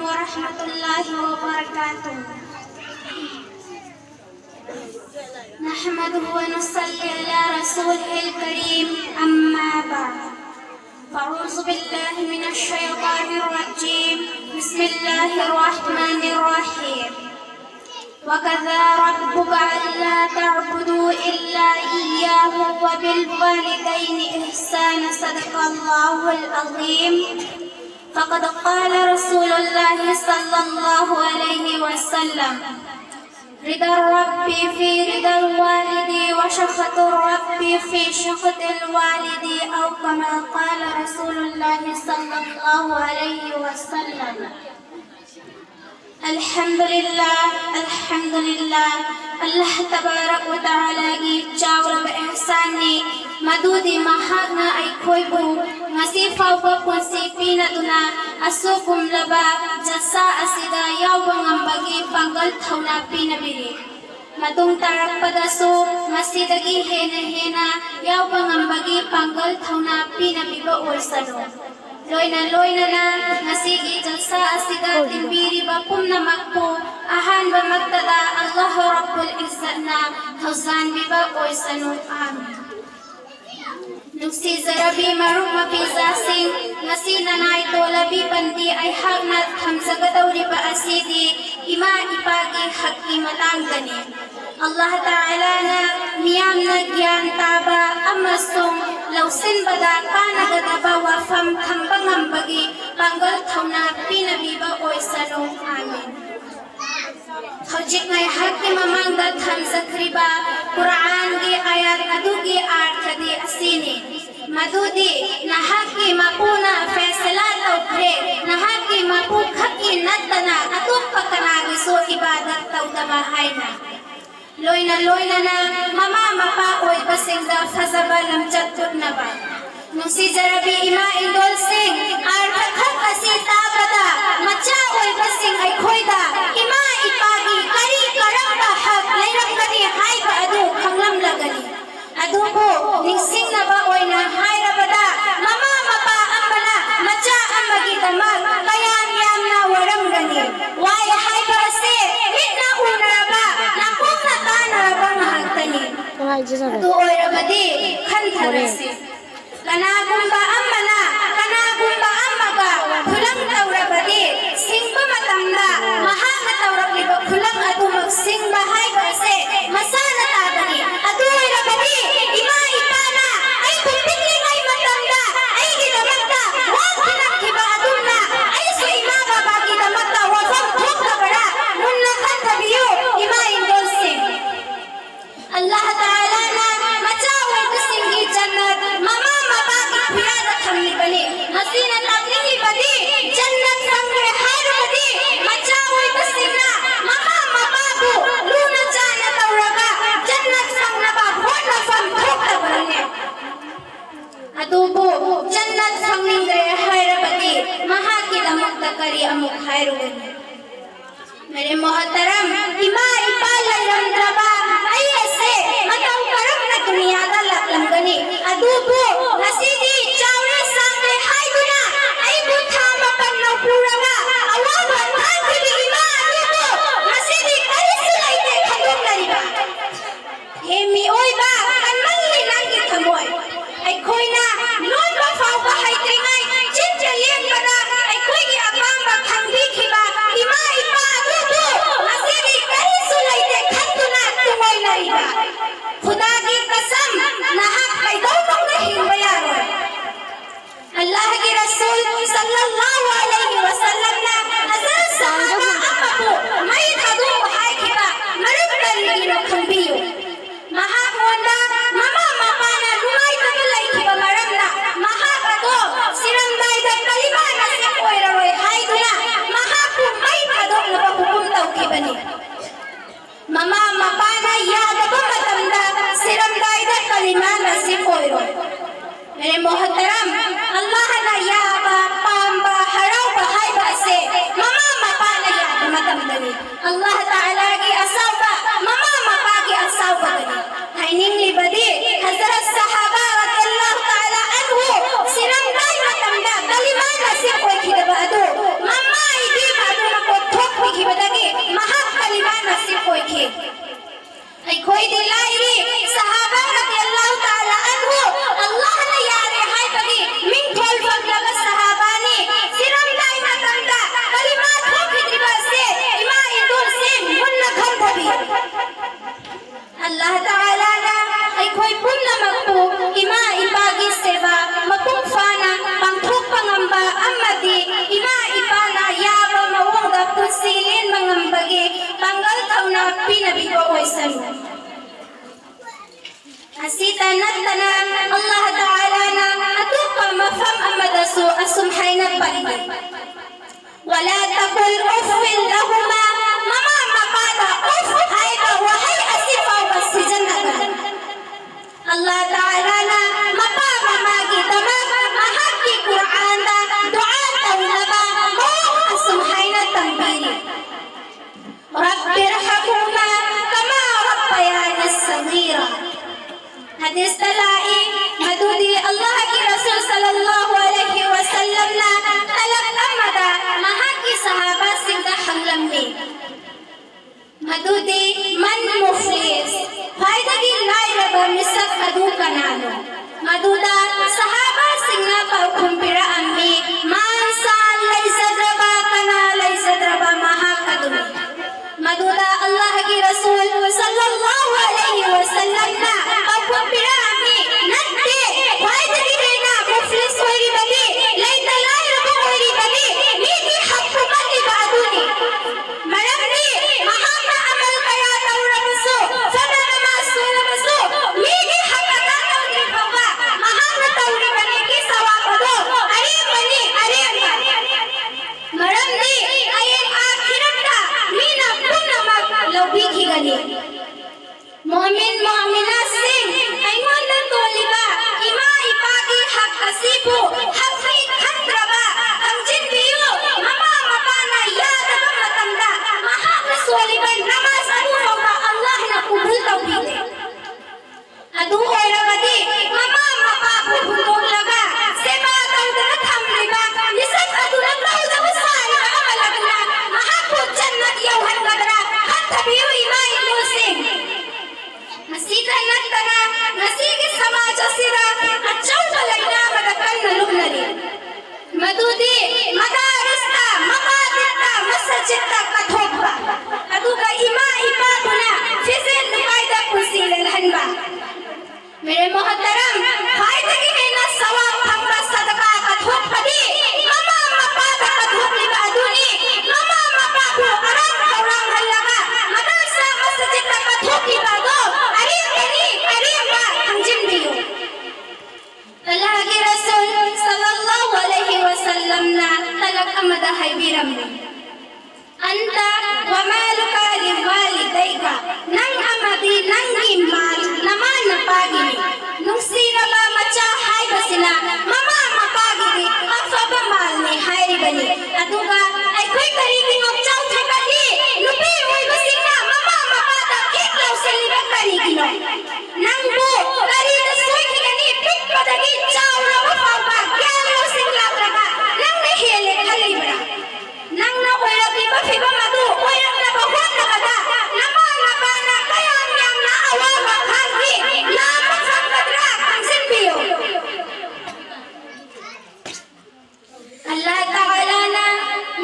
व रहमतुल्लाहि व बरकातुहू। नहमदुहु व नुसल्ली अला रसूलिहिल करीम, अम्मा बाद। फ़अऊज़ु बिल्लाहि मिनश शैतानिर रजीम, बिस्मिल्लाहिर रहमानिर रहीम। वक़ज़ा रब्बुका अल्ला तअबुदू इल्ला इय्याहु व बिल वालिदैनि इहसाना, सदक़ल्लाहुल अज़ीम। फ़क़द क़ाल रसूलुल्लाहि सल्लल्लाहु अलैहि वसल्लम, रिदा रब्बी फ़ी रिदल वालिदी व शख़्तुर रब्बी फ़ी शख़्तिल वालिदी, औ कमा क़ाल रसूलुल्लाहि सल्लल्लाहु अलैहि वसल्लम। अल्हम्दुलिल्लाह, अल्हम्दुलिल्लाह। अल्लाह तबारक व तआला की चावरब ihsan ni madudi mahagna ay koibu ngasifaw ba kunsi pinaduna asukum laba jasa asida yawang ambagi panggal thauna pinabiri madung tarak padaso masidagi hena yawang ambagi panggal thauna pinabiba orsano loina na nasigi jalsa asida timbiri ba pumna magpo ahan ba magtada Allah Rabbul Izzat na khazan biba oisanu amin. Nuksi zarabi maruk mapiza sing nasi nanay tolabi bandi ay hagnat hamzagadaw riba asidi ima ipagi hakki matanggani Allah Ta'ala na miyam na gyan taba amasong lausin bada kanagadaba wafam thambangam bagi panggal thauna pinabiba oisanu amin. Hajik ngay hakki mamangda thamzakriba Quran gi ayat adugi arthadi asini madudi nahaki mapuna faisala tawkre nahaki mapu khaki natana atuk pakanagi so ibadat tawdabahaina loina na mama mapa oy basingda fazaba lamjatut naba nusi jarabi ima indol sing arthak asita bada macha oy basing ay khoida ima ipagi kari karamba hak lairap kani hai ba adu khanglam lagani adu ko ningsing na ba oy na hai rabada mama mapa ambana macha ambagi damag kaya niyam na waram gani wai hai ba se hitna una ba nakung na tana ba mahagtani adu oy rabadi khan tharasi kanagumba ambana kanagumba ammaga khulang tawrabadi singba matangda mahanga tawrabliba khulang adu mag singba hai ba se masana tabani adu oy rabadi ima ipana ay kumpikling ay matangda ay ginamagda wag pinagkiba aduna ay so ima baba ginamagda wafam thukda bara munna khan tabiyo ima indol sing Allah Ta'ala na macha oy kusingi jannat mama piyada thamni bani hasina tagni badi jannat sangre har badi macha oy basina mama babu luna jana tawraga jannat sangna ba hona fam thokta bane adubo jannat sangre har badi maha ki damak takari amuk hairu bani mere muhtaram ima ipal lamdraba ai ase matau karam na duniya da laklam gani adubo nasidi chawre sangre haiduna ai butha mapan no puraga awaga thangri ima adubo nasidi karisulai khadum lariba hemi oiba kanmalli nangi thamoy ai khoina non ba fau ba haitringai chinjalien bada ai khoi gi apam ba khangbi khiba ima ipa adubo nasidi karisulai khanduna tumoy lariba खुदा की कसम नहा पैदा नहीं हुआ है अल्लाह के रसूल सल्लल्लाहु अलैहि वसल्लम तौना पीनबीब ओइसनु asita nattana Allah Ta'ala na atupa mafam amadasu asum hayna pandi wala taqul uffin lahuma mama maqada uff hayda wa hay asifa wasijannaka Allah Ta'ala na mapa mamagi tama mahaki Quran da dua tawlaba mo asum hayna tambiri rabbirhamhuma kama rabbayani saghira hadis talai madudi Allah ki Rasul sallallahu alaihi wasallam na talak amada mahaki sahaba singda hanglamni madudi man muflis fayda gi laira ba misak adu kanano maduda sahaba singna pa kumpira ammi man sal laysa draba kana laysa draba mahakadumi maduda Allah ki Rasul sallallahu alaihi wasallam na kumpira ammi natte fayda gi rena muflis hoiri bagi layta laira ba hoiri bagi niki hakku mali baduni maramni mahamma amal kaya tawrasu sabana masu masu niki hakka tawri baba mahamma tawri bagi ki sawabado are bani maramni ayen akhirata mina punama lobi ki gani Mu'min mu'minat sing ayman na toliba ima ipagi hak asibu hak khandraba ang jindiyo mama mapana yada matanda mahak soliban namaz adu ba Allah na kubul tawhid adu erabadi mama mapa kubul laga seba tawda thamliba nisat adu na tawda wasai amalagna mahak jannat yawhan gadra khattabiyu ima ilusin Nasida nattana nasigi samaja sida achauta laina madakan nalunari madudi madarista maqadita masajidta kathobba aduga ima ibaduna fizil qaida kusilan hanba mere muhtaram fayda ki na sawab thamba sadaqa kathobdi mama maqada kathobli baduni mama maqadu aram kauram halaga madarsa masajidta kathobli bado Allah ki Rasul sallallahu alaihi wasallam na talak amada haybiram anta wa maluka li walidayka nang amadi nang imal naman napagini nung sira ba macha hay basina mama mapagini afaba mal ni hayri bani aduga ay koy karigi ngopchaw thakali lupi hoy basina mama mapada kitlaw saliba karigi no nang bo karigi soy kigani pit padagi chawra wapaba gyalo singla traga nang nehele halibra nang na koyra biba fiba madu koyra na bahwan na kada nama napana kaya nyam na awaga khagi lama sakadra kansin biyo Allah Ta'ala na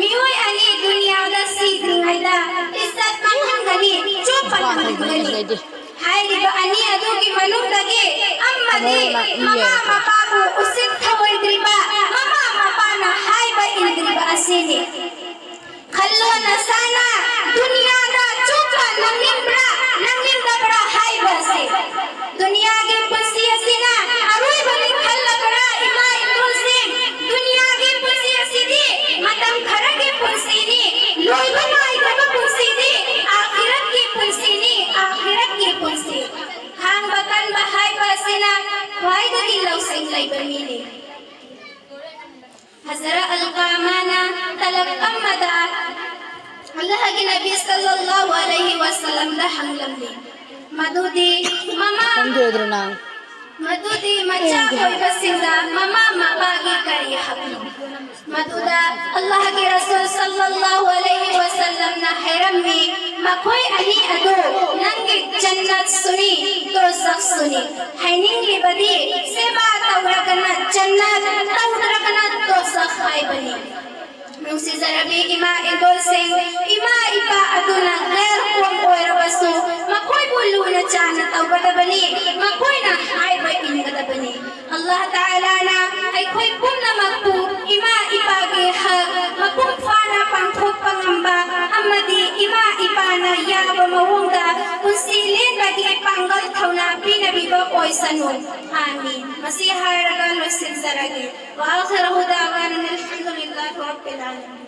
miyoy ani dunya da sidring ayda izzat manghangani chopan manghangani hai riba ani adu ki manuk dagi amma di mama mapabu usit thawai driba mama mapana hai ba indriba asini khallo nasana dunya da chupa nangimra nangimda bra hai ba se dunya ge pusi asina arui bali khalla bra imai muslim dunya ge pusi asidi matam khara ge pusi ni loi ba mai ba pusi ni akhirat ge pusi ni akhirat ge pusi hang bakan bahai basina faida gilaw sing lay bamini hazara al-qamana talak amada Allah ki Nabi sallallahu alaihi wasallam da hanglamni madudi mama madudi macha koi basinda mama mapagi kari hakno maduda Allah ki Rasul sallallahu alaihi wasallam na hirammi makoi ani adu nangi jannat suni dozakh suni haining libadi seba tawrakana jannat tawrakana dozakh hai bani nungsi zarabi ima idol sing ima ipa aduna ghair kuam oira basu makoi bulu na chana tawbata bani makoi na hai ba ingata bani Allah Ta'ala na ay koi kum na magpu ima ipagi ha makum fana pangthok pangamba amadi ima ipana yaba mawungda kung silin bagi ay panggal tauna pinabiba ko isanun. Amin. Masiharaga lo sinzaragi. Wa akhirahu da'wana alhamdulillahi rabbil alamin.